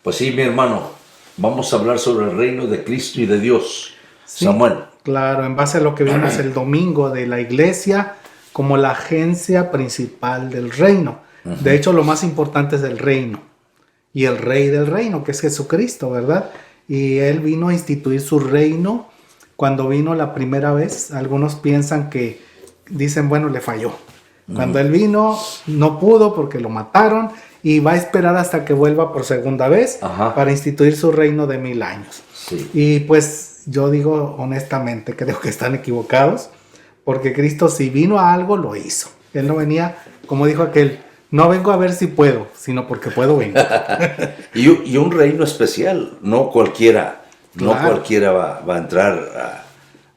Pues sí, mi hermano, vamos a hablar sobre el reino de Cristo y de Dios. Sí, Samuel. claro, en base a lo que vimos el domingo de la iglesia como la agencia principal del reino. De hecho, lo más importante es el reino y el rey del reino, que es Jesucristo, ¿verdad? Y él vino a instituir su reino cuando vino la primera vez. Algunos piensan que dicen, bueno, le falló. Cuando él vino, no pudo porque lo mataron y va a esperar hasta que vuelva por segunda vez para instituir su reino de 1000 años. Sí. Y pues yo digo honestamente, creo que están equivocados, porque Cristo si vino a algo, lo hizo. Él no venía, como dijo aquel, no vengo a ver si puedo, sino porque puedo venir. y un reino especial, no cualquiera, Claro. no cualquiera va a entrar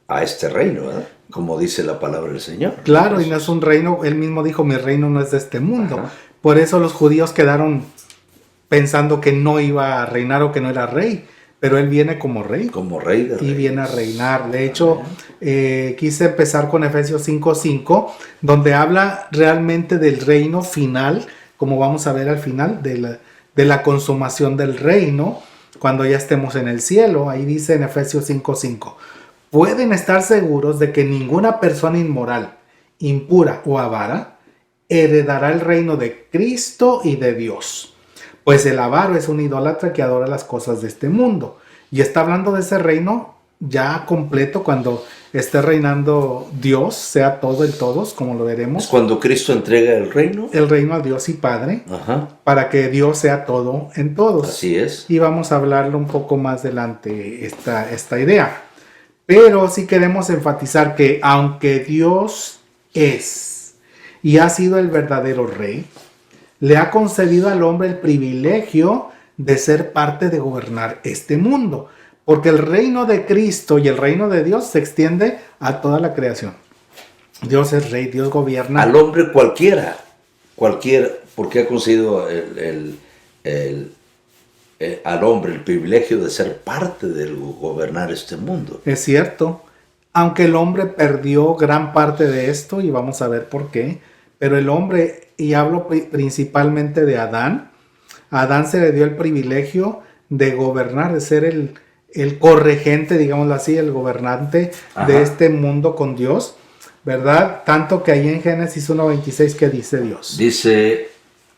a este reino, ¿verdad? Como dice la palabra del Señor. Claro, y no es un reino, él mismo dijo, mi reino no es de este mundo. Ajá. Por eso los judíos quedaron pensando que no iba a reinar o que no era rey, pero él viene como rey. Como rey de Y reyes. viene a reinar. De hecho, quise empezar con Efesios 5:5, donde habla realmente del reino final, como vamos a ver al final, de la consumación del reino, cuando ya estemos en el cielo. Ahí dice en Efesios 5:5, pueden estar seguros de que ninguna persona inmoral, impura o avara heredará el reino de Cristo y de Dios. Pues el avaro es un idólatra que adora las cosas de este mundo. Y está hablando de ese reino ya completo cuando esté reinando Dios, sea todo en todos, como lo Es veremos. cuando Cristo entrega el reino. El reino a Dios y Padre, Ajá. para que Dios sea todo en todos. Así es. Y vamos a hablarlo un poco más adelante, esta idea. Pero sí queremos enfatizar que aunque Dios es y ha sido el verdadero rey, le ha concedido al hombre el privilegio de ser parte de gobernar este mundo, porque el reino de Cristo y el reino de Dios se extiende a toda la creación. Dios es rey, Dios gobierna. Al hombre cualquiera, porque ha concedido al hombre el privilegio de ser parte del gobernar este mundo. Es cierto, aunque el hombre perdió gran parte de esto, y vamos a ver por qué, pero el hombre, y hablo principalmente de Adán, a Adán se le dio el privilegio de gobernar, de ser el corregente, digámoslo así, el gobernante de este mundo con Dios, ¿verdad? Tanto que ahí en Génesis 1:26, ¿qué dice Dios? Dice,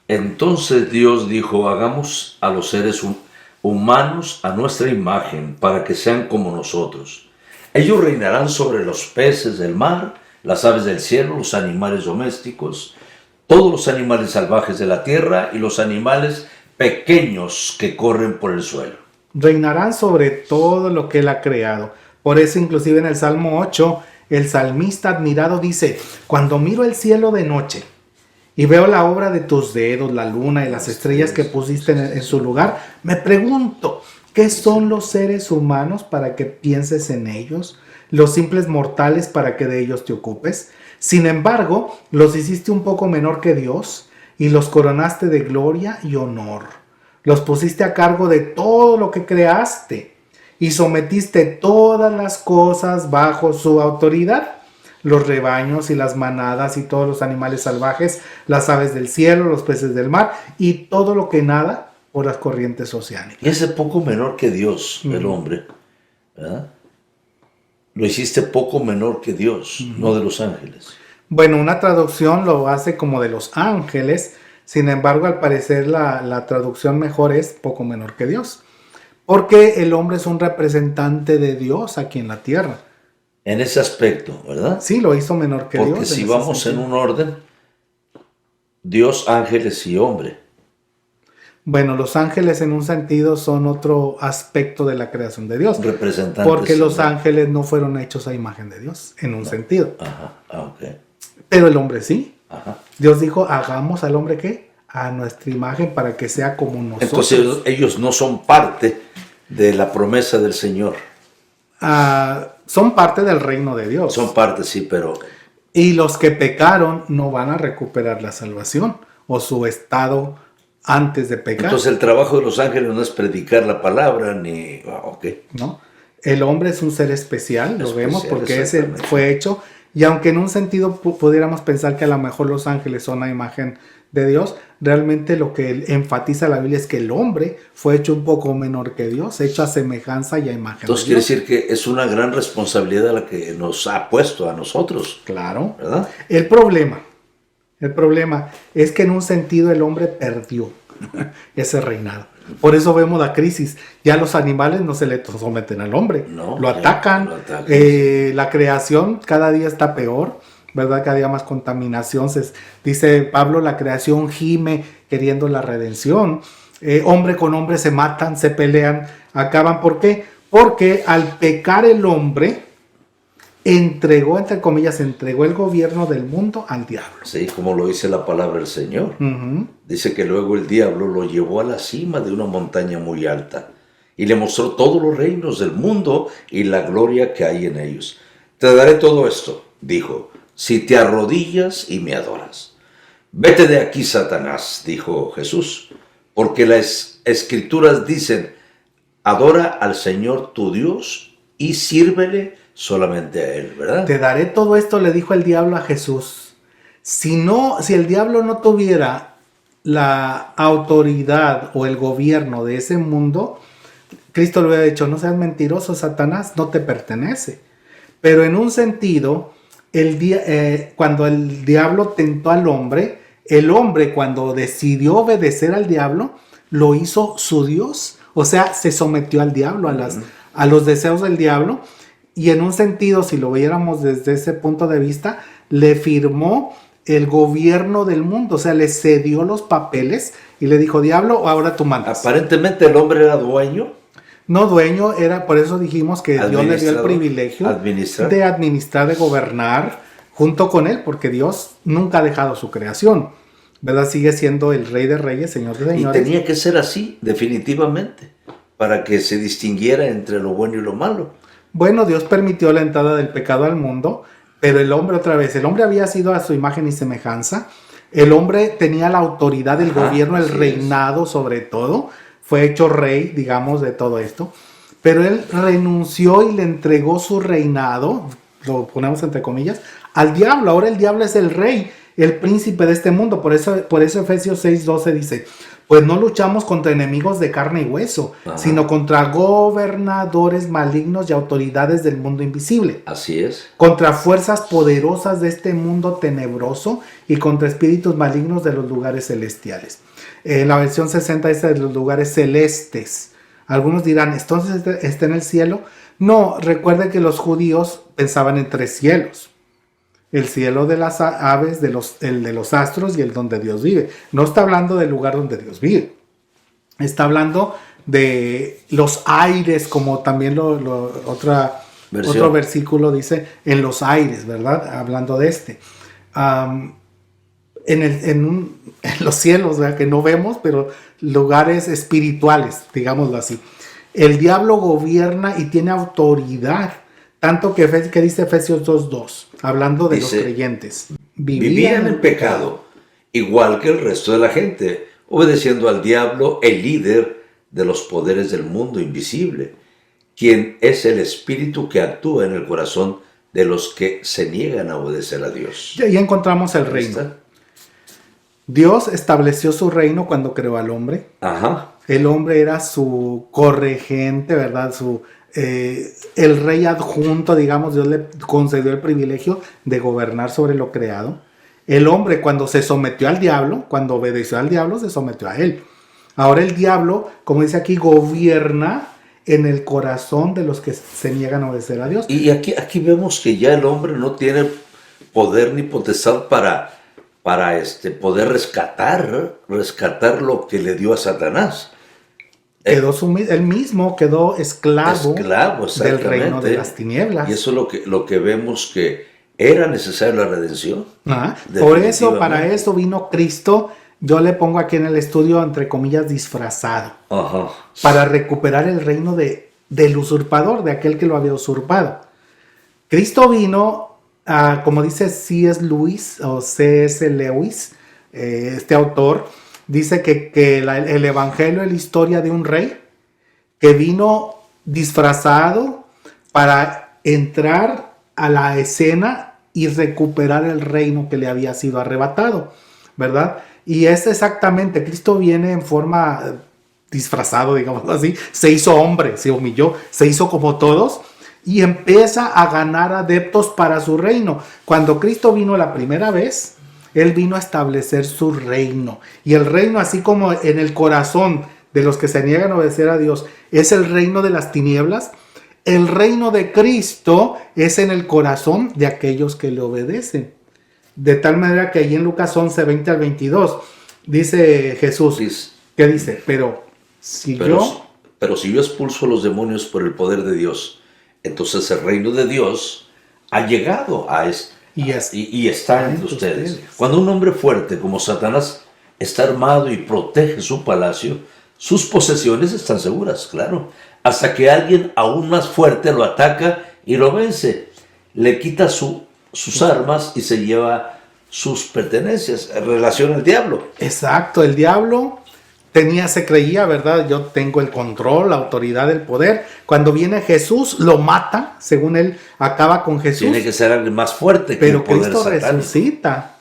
entonces Dios dijo, hagamos a los seres humanos a nuestra imagen para que sean como nosotros. Ellos reinarán sobre los peces del mar, las aves del cielo, los animales domésticos, todos los animales salvajes de la tierra y los animales pequeños que corren por el suelo. Reinarán sobre todo lo que él ha creado. Por eso inclusive en el Salmo 8, el salmista admirado dice, cuando miro el cielo de noche y veo la obra de tus dedos, la luna y las estrellas que pusiste en su lugar, me pregunto, ¿qué son los seres humanos para que pienses en ellos? ¿Los simples mortales para que de ellos te ocupes? Sin embargo, los hiciste un poco menor que Dios y los coronaste de gloria y honor. Los pusiste a cargo de todo lo que creaste y sometiste todas las cosas bajo su autoridad. Los rebaños y las manadas y todos los animales salvajes, las aves del cielo, los peces del mar y todo lo que nada por las corrientes oceánicas. Y ese poco menor que Dios, el hombre, ¿verdad? Lo hiciste poco menor que Dios, no de los ángeles. Bueno, una traducción lo hace como de los ángeles, sin embargo, al parecer la traducción mejor es poco menor que Dios, porque el hombre es un representante de Dios aquí en la tierra. En ese aspecto, ¿verdad? Sí, lo hizo menor que Dios. Porque si vamos en un orden, Dios, ángeles y hombre. Bueno, los ángeles en un sentido son otro aspecto de la creación de Dios. Representantes. Porque los ángeles no fueron hechos a imagen de Dios, en un sentido. Ajá, ok. Pero el hombre sí. Ajá. Dios dijo, hagamos al hombre ¿qué? A nuestra imagen para que sea como nosotros. Entonces ellos no son parte de la promesa del Señor. Son parte del reino de Dios. Son parte, sí, pero... Y los que pecaron no van a recuperar la salvación o su estado antes de pecar. Entonces el trabajo de los ángeles no es predicar la palabra ni... ok. ¿No? El hombre es un ser especial, lo vemos porque ese fue hecho Y aunque en un sentido pudiéramos pensar que a lo mejor los ángeles son la imagen de Dios, realmente lo que enfatiza la Biblia es que el hombre fue hecho un poco menor que Dios, hecho a semejanza y a imagen Entonces de quiere Dios. decir que es una gran responsabilidad la que nos ha puesto a nosotros, Claro. ¿verdad? El problema es que en un sentido el hombre perdió ese reinado. Por eso vemos la crisis. Ya los animales no se le someten al hombre, No, lo ya, atacan. lo atacan. La creación cada día está peor, ¿verdad? Cada día más contaminación. Dice Pablo, la creación gime queriendo la redención. Hombre con hombre se matan, se pelean, acaban. ¿Por qué? Porque al pecar el hombre, entregó, entre comillas, entregó el gobierno del mundo al diablo. Sí, como lo dice la palabra del Señor. Dice que luego el diablo lo llevó a la cima de una montaña muy alta y le mostró todos los reinos del mundo y la gloria que hay en ellos. Te daré todo esto, dijo, si te arrodillas y me adoras. Vete de aquí, Satanás, dijo Jesús, porque las escrituras dicen, adora al Señor tu Dios y sírvele solamente a Él, ¿verdad? Te daré todo esto, le dijo el diablo a Jesús. Si el diablo no tuviera la autoridad o el gobierno de ese mundo, Cristo le hubiera dicho, no seas mentiroso, Satanás, no te pertenece. Pero en un sentido, cuando el diablo tentó al hombre, el hombre cuando decidió obedecer al diablo, lo hizo su Dios. O sea, se sometió al diablo, a los deseos del diablo. Y en un sentido, si lo viéramos desde ese punto de vista, le firmó el gobierno del mundo, o sea, le cedió los papeles y le dijo, diablo, ahora tú mandas. Aparentemente el hombre era dueño. No dueño, era, por eso dijimos que Dios le dio el privilegio de administrar, de gobernar junto con él, porque Dios nunca ha dejado su creación, ¿verdad? Sigue siendo el Rey de Reyes, Señor de Señores. Y tenía que ser así, definitivamente, para que se distinguiera entre lo bueno y lo malo. Bueno, Dios permitió la entrada del pecado al mundo, pero el hombre otra vez, el hombre había sido a su imagen y semejanza, el hombre tenía la autoridad del gobierno, el reinado sobre todo, fue hecho rey, digamos, de todo esto, pero él renunció y le entregó su reinado, lo ponemos entre comillas, al diablo. Ahora el diablo es el rey, el príncipe de este mundo. Por eso Efesios 6:12 dice, pues no luchamos contra enemigos de carne y hueso, sino contra gobernadores malignos y autoridades del mundo invisible. Así es. Contra fuerzas poderosas de este mundo tenebroso y contra espíritus malignos de los lugares celestiales. La versión 60 dice de los lugares celestes. Algunos dirán, ¿entonces está en el cielo? No, recuerden que los judíos pensaban en 3 cielos. El cielo de las aves, el de los astros y el donde Dios vive. No está hablando del lugar donde Dios vive. Está hablando de los aires, como también otro versículo dice, en los aires, ¿verdad? Hablando de este. En los cielos, ¿verdad? Que no vemos, pero lugares espirituales, digámoslo así. El diablo gobierna y tiene autoridad. Tanto que dice Efesios 2:2, hablando de dice, los creyentes. Vivían en pecado, igual que el resto de la gente, obedeciendo al diablo, el líder de los poderes del mundo invisible, quien es el espíritu que actúa en el corazón de los que se niegan a obedecer a Dios. Y ahí encontramos el reino. Dios estableció su reino cuando creó al hombre. El hombre era su corregente, ¿verdad? El rey adjunto, digamos, Dios le concedió el privilegio de gobernar sobre lo creado. El hombre, cuando se sometió al diablo, cuando obedeció al diablo, se sometió a él. Ahora el diablo, como dice aquí, gobierna en el corazón de los que se niegan a obedecer a Dios. Y aquí vemos que ya el hombre no tiene poder ni potestad para poder rescatar lo que le dio a Satanás. Él mismo quedó esclavo del reino de las tinieblas. Y eso es lo que vemos, que era necesaria la redención. Por eso, para eso vino Cristo. Yo le pongo aquí en el estudio, entre comillas, disfrazado. Para recuperar el reino del usurpador, de aquel que lo había usurpado. Cristo vino, como dice C.S. Lewis, o C.S. Lewis, este autor, dice que el evangelio es la historia de un rey que vino disfrazado para entrar a la escena y recuperar el reino que le había sido arrebatado, ¿verdad? Y es exactamente, Cristo viene en forma disfrazado, digamos así, se hizo hombre, se humilló, se hizo como todos y empieza a ganar adeptos para su reino. Cuando Cristo vino la primera vez, Él vino a establecer su reino. Y el reino, así como en el corazón de los que se niegan a obedecer a Dios, es el reino de las tinieblas, el reino de Cristo es en el corazón de aquellos que le obedecen. De tal manera que ahí en Lucas 11, 20 al 22, dice Jesús, ¿qué dice? Pero si yo expulso a los demonios por el poder de Dios, entonces el reino de Dios ha llegado y está entre ustedes. Cuando un hombre fuerte como Satanás está armado y protege su palacio, sus posesiones están seguras, claro, hasta que alguien aún más fuerte lo ataca y lo vence, le quita sus armas y se lleva sus pertenencias en relación al diablo. Exacto, el diablo se creía, ¿verdad? Yo tengo el control, la autoridad, el poder. Cuando viene Jesús, lo mata, según él, acaba con Jesús. Tiene que ser alguien más fuerte que el poder Cristo satánico. Resucita.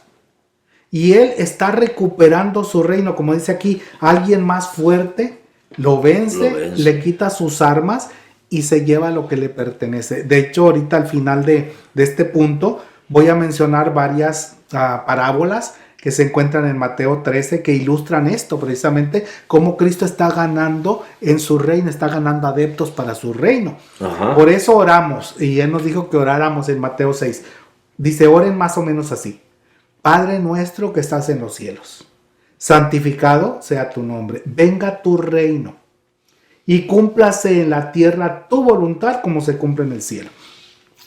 Y él está recuperando su reino, como dice aquí, alguien más fuerte lo vence, le quita sus armas y se lleva lo que le pertenece. De hecho, ahorita al final de este punto voy a mencionar varias parábolas que se encuentran en Mateo 13 que ilustran esto precisamente, cómo Cristo está ganando en su reino, está ganando adeptos para su reino. Ajá. Por eso oramos, y Él nos dijo que oráramos en Mateo 6. Dice, oren más o menos así: Padre nuestro que estás en los cielos, santificado sea tu nombre, venga tu reino y cúmplase en la tierra tu voluntad como se cumple en el cielo.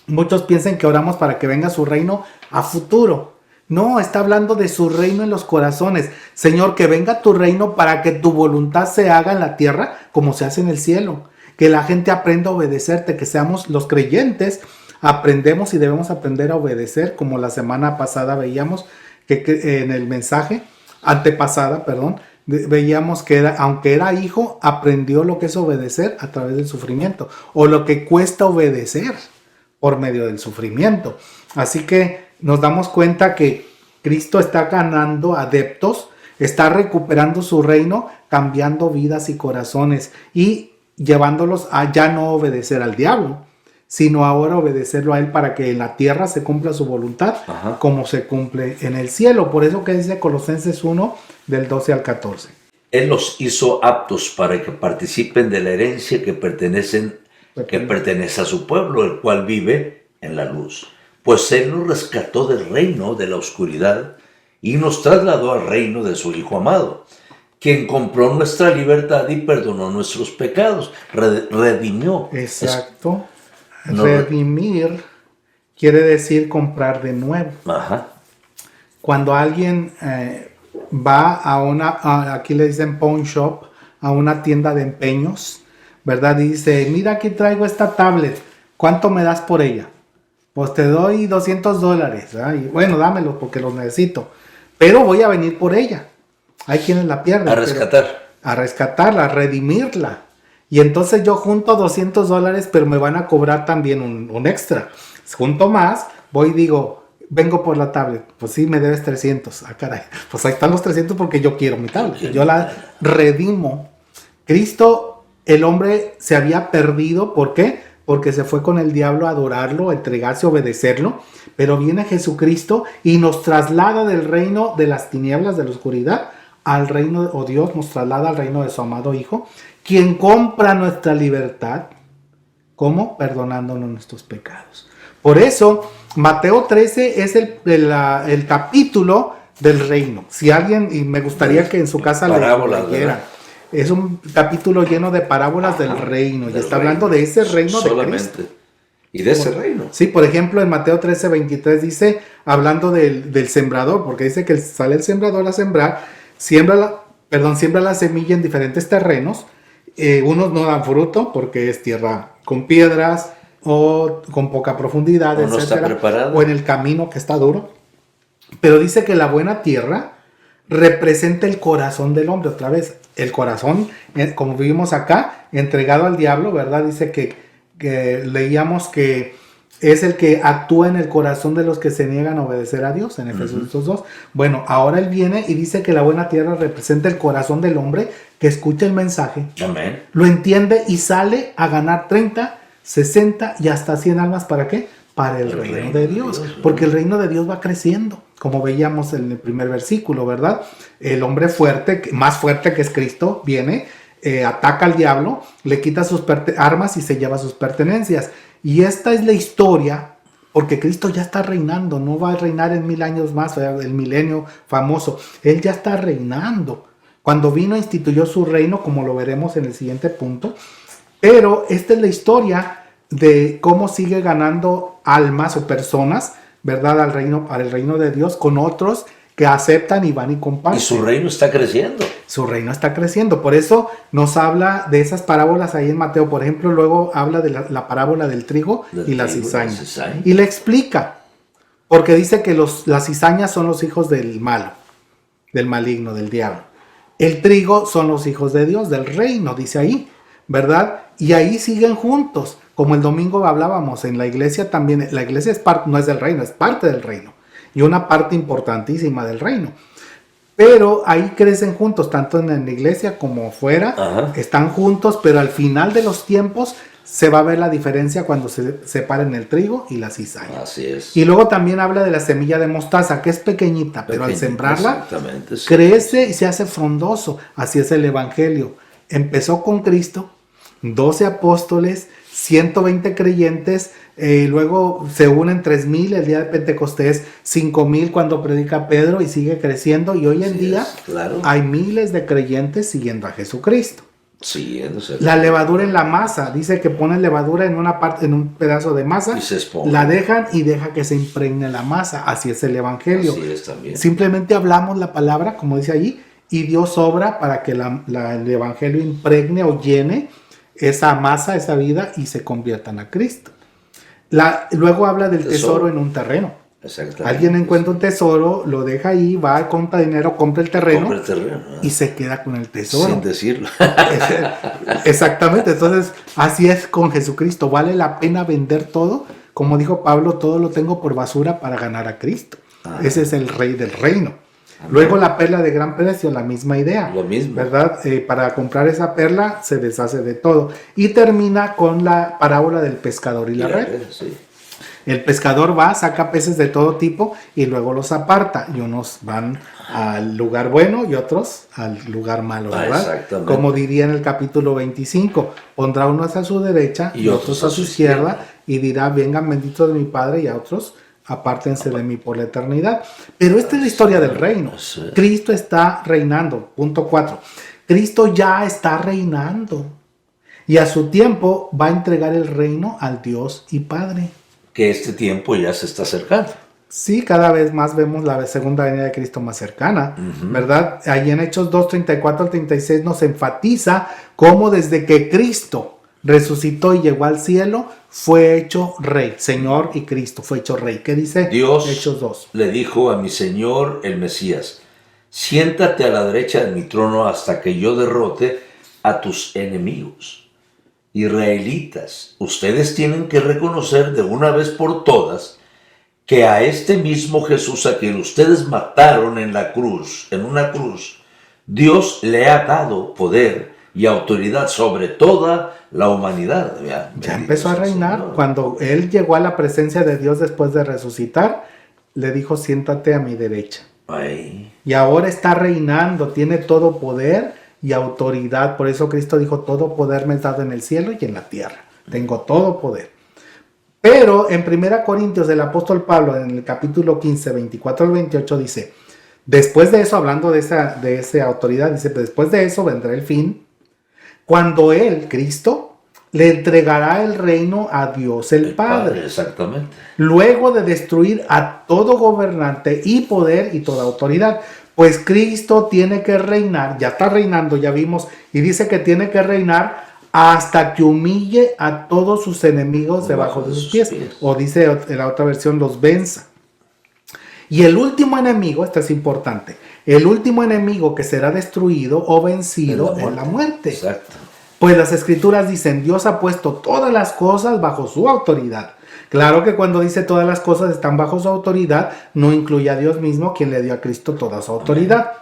Muchos piensan que oramos para que venga su reino a futuro. No, está hablando de su reino en los corazones. Señor, que venga tu reino para que tu voluntad se haga en la tierra como se hace en el cielo. Que la gente aprenda a obedecerte, que seamos los creyentes, aprendemos y debemos aprender a obedecer, como la semana pasada veíamos que en el mensaje, antepasada, perdón, veíamos que aunque era hijo, aprendió lo que es obedecer a través del sufrimiento, o lo que cuesta obedecer por medio del sufrimiento. Así que nos damos cuenta que Cristo está ganando adeptos, está recuperando su reino, cambiando vidas y corazones y llevándolos a ya no obedecer al diablo, sino ahora obedecerlo a Él para que en la tierra se cumpla su voluntad. Ajá. Como se cumple en el cielo. Por eso que dice Colosenses 1 del 12 al 14. Él los hizo aptos para que participen de la herencia que pertenece a su pueblo, el cual vive en la luz. Pues Él nos rescató del reino de la oscuridad y nos trasladó al reino de su Hijo amado, quien compró nuestra libertad y perdonó nuestros pecados, redimió. Exacto. Redimir quiere decir comprar de nuevo. Ajá. Cuando alguien va a aquí le dicen pawn shop, a una tienda de empeños, ¿verdad? Y dice, mira, aquí traigo esta tablet, ¿cuánto me das por ella? Pues te doy $200, ¿verdad? Y bueno, dámelo porque los necesito, pero voy a venir por ella. Hay quienes la pierden. A rescatarla, a redimirla. Y entonces yo junto $200, pero me van a cobrar también un extra. Junto más, voy y digo, vengo por la tablet. Pues sí, me debes 300. Ah, caray. Pues ahí están los 300 porque yo quiero mi tablet. Yo la redimo. Cristo, el hombre se había perdido. ¿Por qué? Porque se fue con el diablo a adorarlo, a entregarse, a obedecerlo. Pero viene Jesucristo y nos traslada del reino de las tinieblas, de la oscuridad, al reino, o Dios nos traslada al reino de su amado Hijo, quien compra nuestra libertad. ¿Cómo? Perdonándonos nuestros pecados. Por eso, Mateo 13 es el capítulo del reino. Si alguien, y me gustaría que en su casa lo leyeran, es un capítulo lleno de parábolas del reino. Y está hablando de ese reino de Cristo. Y de ese reino. Sí, por ejemplo, en Mateo 13, 23 dice, hablando del sembrador, porque dice que sale el sembrador a sembrar, siembra la semilla en diferentes terrenos. Unos no dan fruto porque es tierra con piedras o con poca profundidad, o no está preparado, o en el camino que está duro. Pero dice que la buena tierra representa el corazón del hombre. Otra vez, el corazón, como vivimos acá, entregado al diablo, ¿verdad? Dice que leíamos que es el que actúa en el corazón de los que se niegan a obedecer a Dios, en Efesios 2. Bueno, ahora él viene y dice que la buena tierra representa el corazón del hombre que escucha el mensaje, Amén. lo entiende y sale a ganar 30, 60 y hasta 100 almas. ¿Para qué? Para el reino de Dios, porque el reino de Dios va creciendo, como veíamos en el primer versículo, ¿verdad? El hombre fuerte, más fuerte que es Cristo, viene, ataca al diablo, le quita sus armas y se lleva sus pertenencias. Y esta es la historia, porque Cristo ya está reinando, no va a reinar en 1000 años más, el milenio famoso. Él ya está reinando. Cuando vino, instituyó su reino, como lo veremos en el siguiente punto. Pero esta es la historia de cómo sigue ganando almas o personas, ¿verdad? Al reino, para el reino de Dios, con otros que aceptan y van y comparten. Y su reino está creciendo. Su reino está creciendo. Por eso nos habla de esas parábolas ahí en Mateo. Por ejemplo, luego habla de la parábola del trigo y la cizaña. Y le explica. Porque dice que las cizañas son los hijos del malo, del maligno, del diablo. El trigo son los hijos de Dios, del reino, dice ahí, ¿verdad? Y ahí siguen juntos. Como el domingo hablábamos, en la iglesia también. La iglesia no es del reino, es parte del reino. Y una parte importantísima del reino. Pero ahí crecen juntos, tanto en la iglesia como fuera. Ajá. Están juntos, pero al final de los tiempos se va a ver la diferencia cuando se separen el trigo y la cizaña. Así es. Y luego también habla de la semilla de mostaza, que es pequeñita, pero al sembrarla crece y se hace frondoso. Así es el evangelio. Empezó con Cristo, 12 apóstoles, 120 creyentes, luego se unen 3000 el día de Pentecostés, 5000 cuando predica Pedro y sigue creciendo, y hoy en día hay miles de creyentes siguiendo a Jesucristo. Sí, la levadura en la masa, dice que ponen levadura en una parte, en un pedazo de masa, la dejan y deja que se impregne la masa. Así es el evangelio. Así es también. Simplemente hablamos la palabra, como dice allí, y Dios obra para que el evangelio impregne o llene esa masa, esa vida, y se conviertan a Cristo. Luego habla del tesoro en un terreno. Alguien encuentra un tesoro, lo deja ahí, va, compra dinero, compra el terreno, y se queda con el tesoro. Sin decirlo. Exactamente. Entonces, así es con Jesucristo. Vale la pena vender todo. Como dijo Pablo, todo lo tengo por basura para ganar a Cristo. Ese es el rey del reino. Amén. Luego la perla de gran precio, la misma idea. Lo mismo. ¿Verdad? Para comprar esa perla se deshace de todo. Y termina con la parábola del pescador y la red. Sí. El pescador va, saca peces de todo tipo y luego los aparta. Y unos van al lugar bueno y otros al lugar malo, ¿verdad? Exactamente. Como diría en el capítulo 25, pondrá unos a su derecha y otros a su izquierda y dirá, vengan benditos de mi Padre, y a otros, apártense de mí por la eternidad. Pero esta es la historia del reino. Cristo está reinando. Punto 4. Cristo ya está reinando. Y a su tiempo va a entregar el reino al Dios y Padre. Que este tiempo ya se está acercando. Sí, cada vez más vemos la segunda venida de Cristo más cercana, ¿verdad? Ahí en Hechos 2, 34 al 36 nos enfatiza cómo desde que Cristo resucitó y llegó al cielo, fue hecho rey, Señor y Cristo, fue hecho rey. ¿Qué dice Dios Hechos 2? Le dijo a mi Señor el Mesías, siéntate a la derecha de mi trono hasta que yo derrote a tus enemigos. Israelitas, ustedes tienen que reconocer de una vez por todas que a este mismo Jesús a quien ustedes mataron en una cruz, Dios le ha dado poder y autoridad sobre toda la humanidad. Ya empezó a reinar. Cuando él llegó a la presencia de Dios después de resucitar, le dijo, siéntate a mi derecha. Ay. Y ahora está reinando, tiene todo poder y autoridad. Por eso Cristo dijo, todo poder me es dado en el cielo y en la tierra. Tengo todo poder. Pero en 1 Corintios el apóstol Pablo, en el capítulo 15, 24 al 28, dice, después de eso, hablando de esa autoridad, dice, después de eso vendrá el fin, cuando él, Cristo, le entregará el reino a Dios el Padre. Exactamente. Luego de destruir a todo gobernante y poder y toda autoridad. Pues Cristo tiene que reinar, ya está reinando, ya vimos, y dice que tiene que reinar hasta que humille a todos sus enemigos debajo de sus pies. O dice en la otra versión, los venza. Y el último enemigo, esto es importante, el último enemigo que será destruido o vencido es la muerte. Exacto. Pues las escrituras dicen, Dios ha puesto todas las cosas bajo su autoridad. Claro que cuando dice todas las cosas están bajo su autoridad, no incluye a Dios mismo, quien le dio a Cristo toda su autoridad.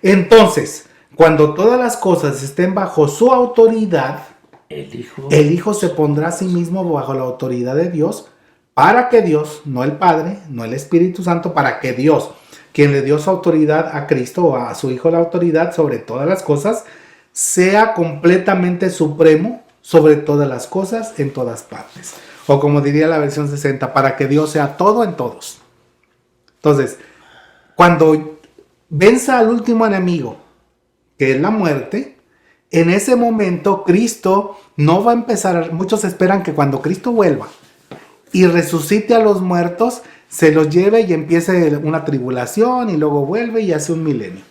Entonces, cuando todas las cosas estén bajo su autoridad, el Hijo se pondrá a sí mismo bajo la autoridad de Dios, para que Dios, no el Padre, no el Espíritu Santo, para que Dios, quien le dio su autoridad a Cristo o a su Hijo la autoridad sobre todas las cosas, sea completamente supremo sobre todas las cosas en todas partes. O como diría la versión 60, para que Dios sea todo en todos. Entonces, cuando venza al último enemigo, que es la muerte, en ese momento Cristo no va a empezar, muchos esperan que cuando Cristo vuelva y resucite a los muertos, se los lleve y empiece una tribulación y luego vuelve y hace un milenio.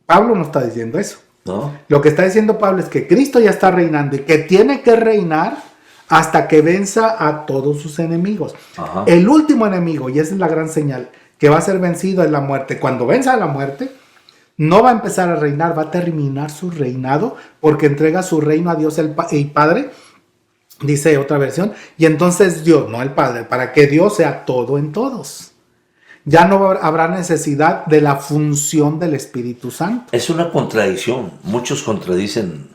Pablo no está diciendo eso. ¿No? Lo que está diciendo Pablo es que Cristo ya está reinando y que tiene que reinar hasta que venza a todos sus enemigos. Ajá. El último enemigo, y esa es la gran señal, que va a ser vencido es la muerte. Cuando venza a la muerte, no va a empezar a reinar, va a terminar su reinado porque entrega su reino a Dios el Padre, dice otra versión, y entonces Dios, no el Padre, para que Dios sea todo en todos. Ya no habrá necesidad de la función del Espíritu Santo. Es una contradicción. Muchos contradicen,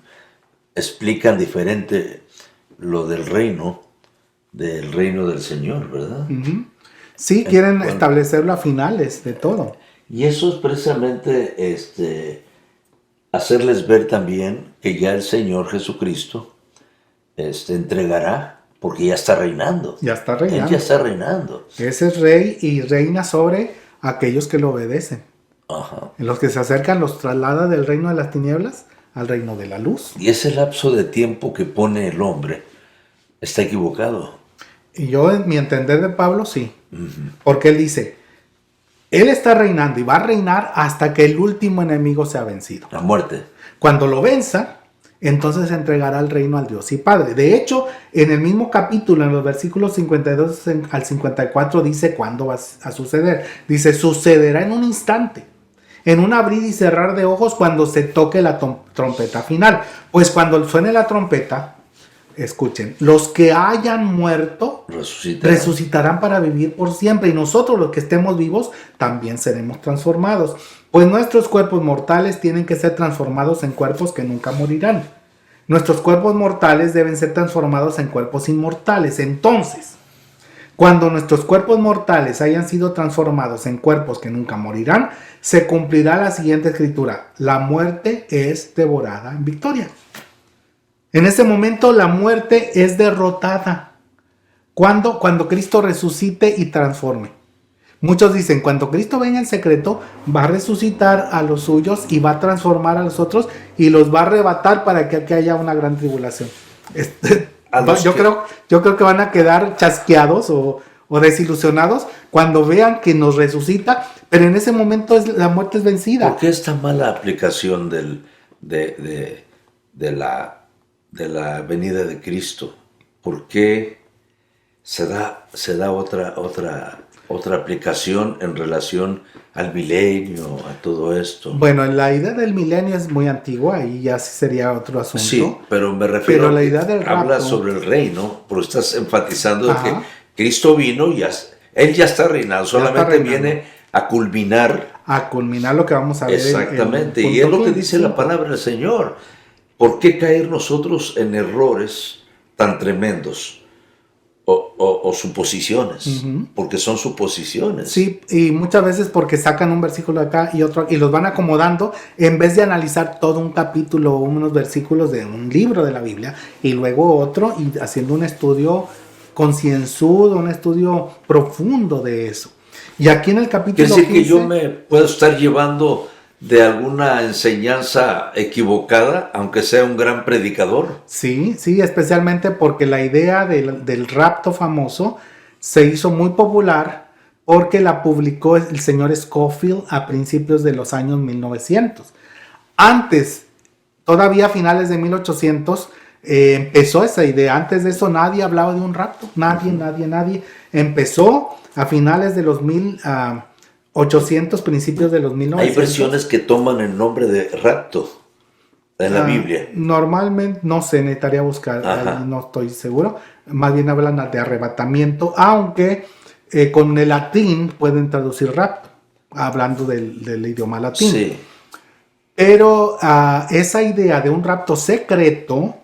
explican diferente lo del reino del Señor, ¿verdad? Uh-huh. Sí, quieren establecerlo a finales de todo. Y eso es precisamente hacerles ver también que ya el Señor Jesucristo entregará, porque ya está reinando. Ya está reinando. Él ya está reinando. Ese es rey y reina sobre aquellos que lo obedecen. Ajá. Los que se acercan los traslada del reino de las tinieblas al reino de la luz. Y ese lapso de tiempo que pone el hombre está equivocado. Y yo, en mi entender de Pablo, sí. Uh-huh. Porque él dice, él está reinando y va a reinar hasta que el último enemigo sea vencido. La muerte. Cuando lo venza, entonces entregará el reino al Dios y Padre. De hecho, en el mismo capítulo, en los versículos 52 al 54, dice cuándo va a suceder. Dice, sucederá en un instante, en un abrir y cerrar de ojos cuando se toque la trompeta final. Pues cuando suene la trompeta, escuchen, los que hayan muerto resucitarán para vivir por siempre, y nosotros los que estemos vivos también seremos transformados. Pues nuestros cuerpos mortales tienen que ser transformados en cuerpos que nunca morirán. Nuestros cuerpos mortales deben ser transformados en cuerpos inmortales. Entonces, cuando nuestros cuerpos mortales hayan sido transformados en cuerpos que nunca morirán, se cumplirá la siguiente escritura: la muerte es devorada en victoria. En ese momento la muerte es derrotada. ¿Cuándo? Cuando Cristo resucite y transforme. Muchos dicen, cuando Cristo venga en secreto, va a resucitar a los suyos y va a transformar a los otros y los va a arrebatar para que aquí haya una gran tribulación. Yo creo que van a quedar chasqueados o desilusionados cuando vean que nos resucita, pero en ese momento la muerte es vencida. ¿Por qué esta mala aplicación de la venida de Cristo? ¿Por qué se da otra aplicación en relación al milenio, a todo esto? Bueno, la idea del milenio es muy antigua y ya sería otro asunto. Sí, pero me refiero la a idea del que habla rapto sobre el reino, porque estás enfatizando Ajá. que Cristo vino y Él ya está reinando, solamente viene a culminar. A culminar lo que vamos a ver. Exactamente, y es lo que dice la palabra del Señor. ¿Por qué caer nosotros en errores tan tremendos? O suposiciones, uh-huh. Porque son suposiciones. Sí, y muchas veces porque sacan un versículo de acá y otro, y los van acomodando en vez de analizar todo un capítulo o unos versículos de un libro de la Biblia y luego otro, y haciendo un estudio concienzudo, un estudio profundo de eso. Y aquí en el capítulo 15... ¿Quiere decir que yo me puedo estar llevando de alguna enseñanza equivocada, aunque sea un gran predicador? Sí, especialmente porque la idea del rapto famoso se hizo muy popular porque la publicó el señor Scofield a principios de los años 1900. Antes, todavía a finales de 1800, empezó esa idea. Antes de eso nadie hablaba de un rapto, nadie. Empezó a finales de los 1800, principios de los 1900. Hay versiones que toman el nombre de rapto. en la Biblia. Normalmente, no sé, necesitaría buscar, Ajá. ahí no estoy seguro. Más bien hablan de arrebatamiento, aunque con el latín pueden traducir rapto, hablando del idioma latín. Sí. Pero esa idea de un rapto secreto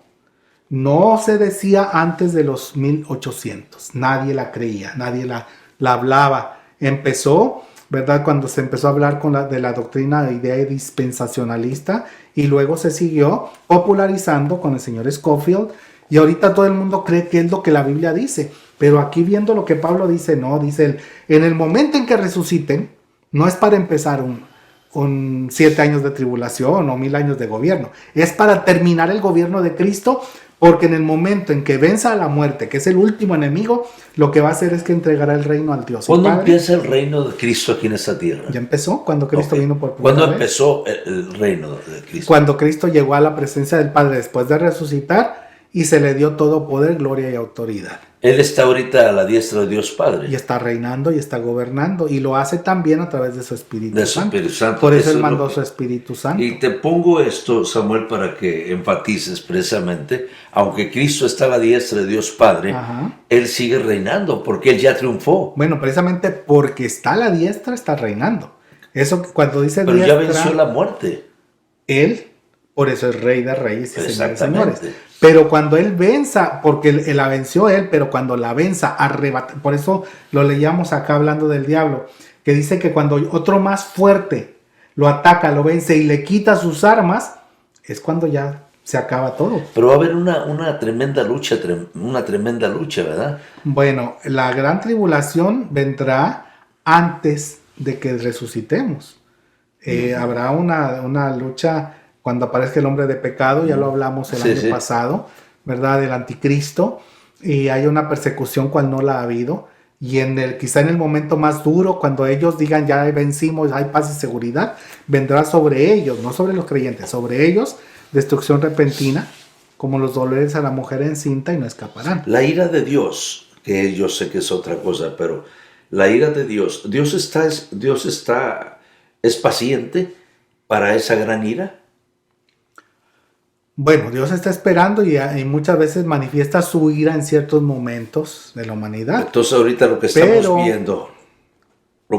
no se decía antes de los 1800. Nadie la creía, nadie la hablaba. Empezó, ¿verdad? Cuando se empezó a hablar de la doctrina de idea dispensacionalista y luego se siguió popularizando con el señor Scofield y ahorita todo el mundo cree que es lo que la Biblia dice. Pero aquí viendo lo que Pablo dice, no, dice él, en el momento en que resuciten, no es para empezar un 7 años de tribulación o 1000 años de gobierno. Es para terminar el gobierno de Cristo, porque en el momento en que venza a la muerte, que es el último enemigo, lo que va a hacer es que entregará el reino al Dios. ¿Cuándo empieza el reino de Cristo aquí en esta tierra? Ya empezó, cuando Cristo vino por primera ¿Cuándo vez. empezó el reino de Cristo? Cuando Cristo llegó a la presencia del Padre después de resucitar y se le dio todo poder, gloria y autoridad. Él está ahorita a la diestra de Dios Padre. Y está reinando y está gobernando. Y lo hace también a través de su Espíritu De su Santo. Espíritu Santo. Por eso Él mandó su Espíritu Santo. Y te pongo esto, Samuel, para que enfatices precisamente, aunque Cristo está a la diestra de Dios Padre, Ajá. Él sigue reinando porque Él ya triunfó. Bueno, precisamente porque está a la diestra, está reinando. Eso cuando dice Pero diestra, ya venció la muerte. Él, por eso es Rey de Reyes y Señor de Exactamente. Señores. Pero cuando Él venza, porque él la venció Él, pero cuando la venza, arrebata. Por eso lo leíamos acá hablando del diablo, que dice que cuando otro más fuerte lo ataca, lo vence y le quita sus armas, es cuando ya se acaba todo. Pero va a haber una tremenda lucha, ¿verdad? Bueno, la gran tribulación vendrá antes de que resucitemos. Habrá una lucha cuando aparezca el hombre de pecado, ya lo hablamos el año pasado, ¿verdad? Del anticristo, y hay una persecución cual no la ha habido, y quizá en el momento más duro, cuando ellos digan ya vencimos, hay paz y seguridad, vendrá sobre ellos, no sobre los creyentes, sobre ellos, destrucción repentina, como los dolores a la mujer encinta, y no escaparán. La ira de Dios, que yo sé que es otra cosa, pero la ira de Dios, ¿es paciente para esa gran ira? Bueno, Dios está esperando y muchas veces manifiesta su ira en ciertos momentos de la humanidad. Entonces ahorita lo que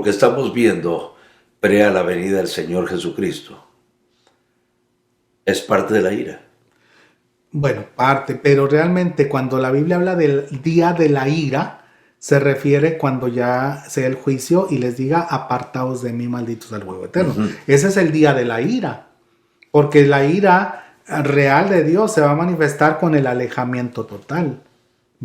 estamos viendo pre a la venida del Señor Jesucristo, es parte de la ira. Bueno, parte, pero realmente cuando la Biblia habla del día de la ira, se refiere cuando ya sea el juicio y les diga, apartaos de mí, malditos del fuego eterno. Ese es el día de la ira, porque la ira real de Dios se va a manifestar con el alejamiento total.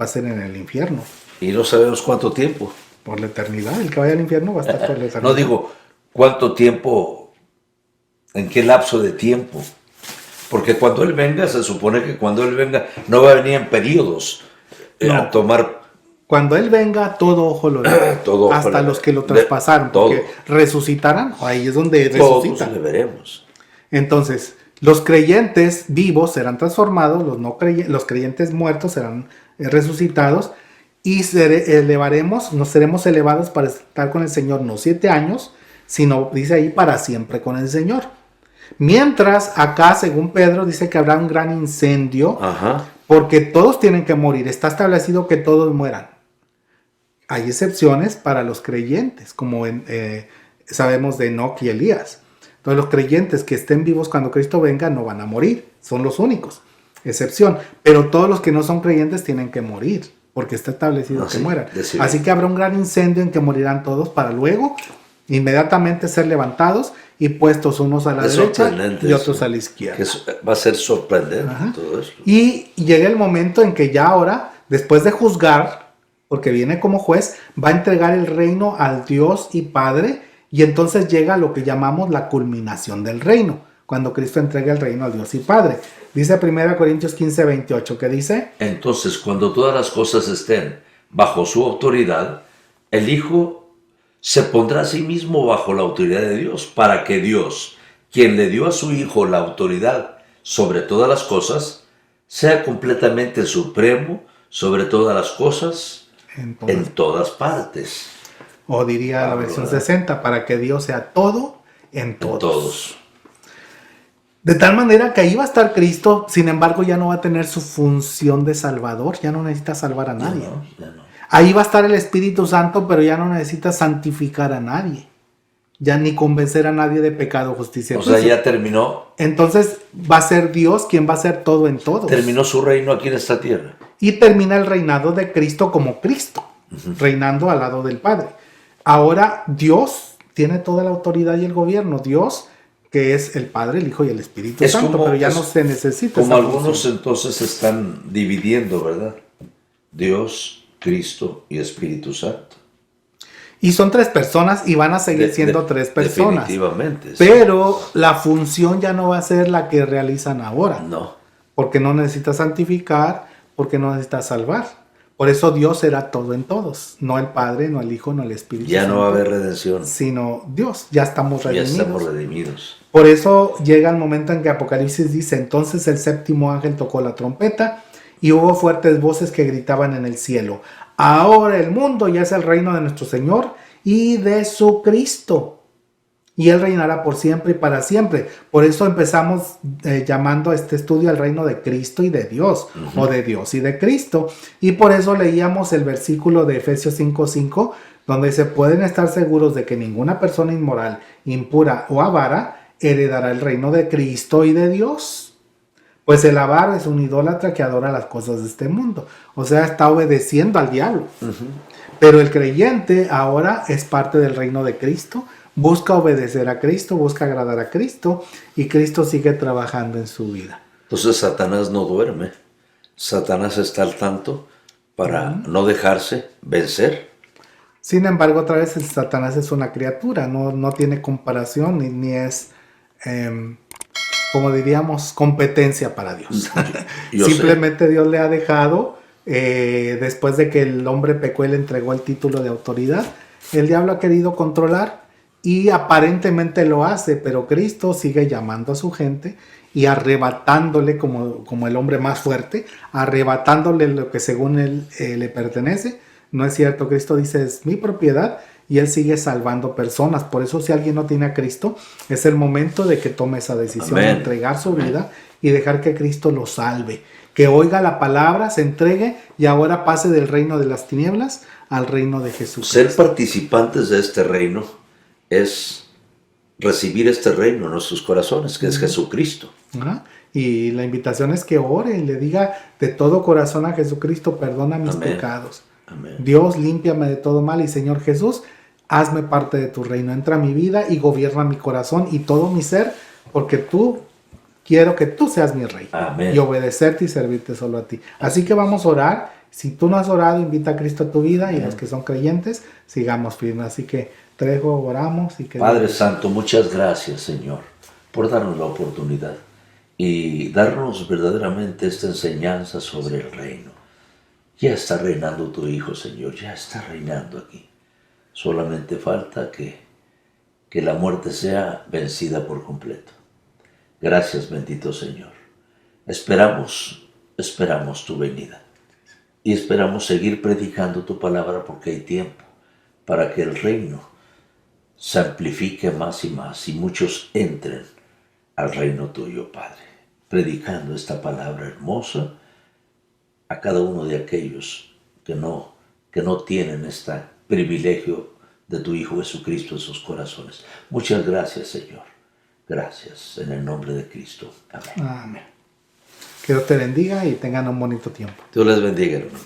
Va a ser en el infierno. Y no sabemos cuánto tiempo. Por la eternidad. El que vaya al infierno va a estar por la eternidad. No digo cuánto tiempo, en qué lapso de tiempo. Porque cuando Él venga, se supone que cuando Él venga no va a venir en periodos a tomar. Cuando Él venga, todo ojo lo verá. Hasta los que lo traspasaron. Porque resucitarán. Ahí es donde resucitan. Todos le veremos. Entonces, los creyentes vivos serán transformados, los creyentes muertos serán resucitados y nos seremos elevados para estar con el Señor no 7 años, sino, dice ahí, para siempre con el Señor. Mientras acá, según Pedro, dice que habrá un gran incendio, porque todos tienen que morir. Está establecido que todos mueran. Hay excepciones para los creyentes, como sabemos de Enoc y Elías. Entonces los creyentes que estén vivos cuando Cristo venga no van a morir, son los únicos, excepción. Pero todos los que no son creyentes tienen que morir, porque está establecido que mueran. Así que habrá un gran incendio en que morirán todos para luego inmediatamente ser levantados y puestos unos a la derecha y otros a la izquierda. Va a ser sorprendente todo eso. Y llega el momento en que ya ahora, después de juzgar, porque viene como juez, va a entregar el reino al Dios y Padre. Y entonces llega lo que llamamos la culminación del reino, cuando Cristo entrega el reino al Dios y Padre. Dice 1 Corintios 15, 28, que dice: entonces, cuando todas las cosas estén bajo su autoridad, el Hijo se pondrá a sí mismo bajo la autoridad de Dios, para que Dios, quien le dio a su Hijo la autoridad sobre todas las cosas, sea completamente supremo sobre todas las cosas en todas partes. O diría la versión 60, para que Dios sea todo en todos. De tal manera que ahí va a estar Cristo, sin embargo ya no va a tener su función de salvador, ya no necesita salvar a nadie. Ya no. Ahí va a estar el Espíritu Santo, pero ya no necesita santificar a nadie, ya ni convencer a nadie de pecado, justicia. O sea, ya terminó. Entonces va a ser Dios quien va a ser todo en todos. Terminó su reino aquí en esta tierra. Y termina el reinado de Cristo como Cristo, reinando al lado del Padre. Ahora Dios tiene toda la autoridad y el gobierno. Dios, que es el Padre, el Hijo y el Espíritu Santo, pero ya no se necesita. Como algunos entonces están dividiendo, ¿verdad? Dios, Cristo y Espíritu Santo. Y son tres personas y van a seguir siendo tres personas. Definitivamente. Pero la función ya no va a ser la que realizan ahora. No. Porque no necesita santificar, porque no necesita salvar. Por eso Dios será todo en todos. No el Padre, no el Hijo, no el Espíritu Santo. Ya no va a haber redención. Sino Dios. Ya estamos redimidos. Ya estamos redimidos. Por eso llega el momento en que Apocalipsis dice: entonces el séptimo ángel tocó la trompeta y hubo fuertes voces que gritaban en el cielo: ahora el mundo ya es el reino de nuestro Señor y de su Cristo, y Él reinará por siempre y para siempre. Por eso empezamos llamando a este estudio el reino de Cristo y de Dios, o de Dios y de Cristo. Y por eso leíamos el versículo de Efesios 5:5, donde se pueden estar seguros de que ninguna persona inmoral, impura o avara heredará el reino de Cristo y de Dios. Pues el avaro es un idólatra que adora las cosas de este mundo. O sea, está obedeciendo al diablo. Pero el creyente ahora es parte del reino de Cristo. Busca obedecer a Cristo, busca agradar a Cristo. Y Cristo sigue trabajando en su vida. Entonces Satanás no duerme. Satanás está al tanto para no dejarse vencer. Sin embargo, otra vez, el Satanás es una criatura. No tiene comparación ni es... como diríamos, competencia para Dios. Simplemente Dios le ha dejado, después de que el hombre pecó, él entregó el título de autoridad. El diablo ha querido controlar y aparentemente lo hace, pero Cristo sigue llamando a su gente y arrebatándole, como el hombre más fuerte, arrebatándole lo que según él le pertenece. No es cierto, Cristo dice: es mi propiedad. Y Él sigue salvando personas. Por eso, si alguien no tiene a Cristo, es el momento de que tome esa decisión de entregar su vida y dejar que Cristo lo salve. Que oiga la palabra, se entregue y ahora pase del reino de las tinieblas al reino de Jesucristo. Ser participantes de este reino es recibir este reino en nuestros corazones, que es Jesucristo. Y la invitación es que ore y le diga de todo corazón a Jesucristo: perdona mis pecados. Amén. Dios, límpiame de todo mal, y Señor Jesús, hazme parte de tu reino. Entra a mi vida y gobierna mi corazón y todo mi ser, porque quiero que tú seas mi rey. Amén. Y obedecerte y servirte solo a ti. Así que vamos a orar. Si tú no has orado, invita a Cristo a tu vida. Amén. Y los que son creyentes, sigamos firmes. Así que Trejo, oramos. Padre Santo, muchas gracias, Señor, por darnos la oportunidad y darnos verdaderamente esta enseñanza sobre el reino. Ya está reinando tu Hijo, Señor, ya está reinando aquí. Solamente falta que la muerte sea vencida por completo. Gracias, bendito Señor. Esperamos tu venida. Y esperamos seguir predicando tu palabra, porque hay tiempo para que el reino se amplifique más y más y muchos entren al reino tuyo, Padre. Predicando esta palabra hermosa a cada uno de aquellos que no tienen este privilegio de tu Hijo Jesucristo en sus corazones. Muchas gracias, Señor. Gracias, en el nombre de Cristo. Amén. Amén. Que Dios te bendiga y tengan un bonito tiempo. Dios les bendiga, hermanos.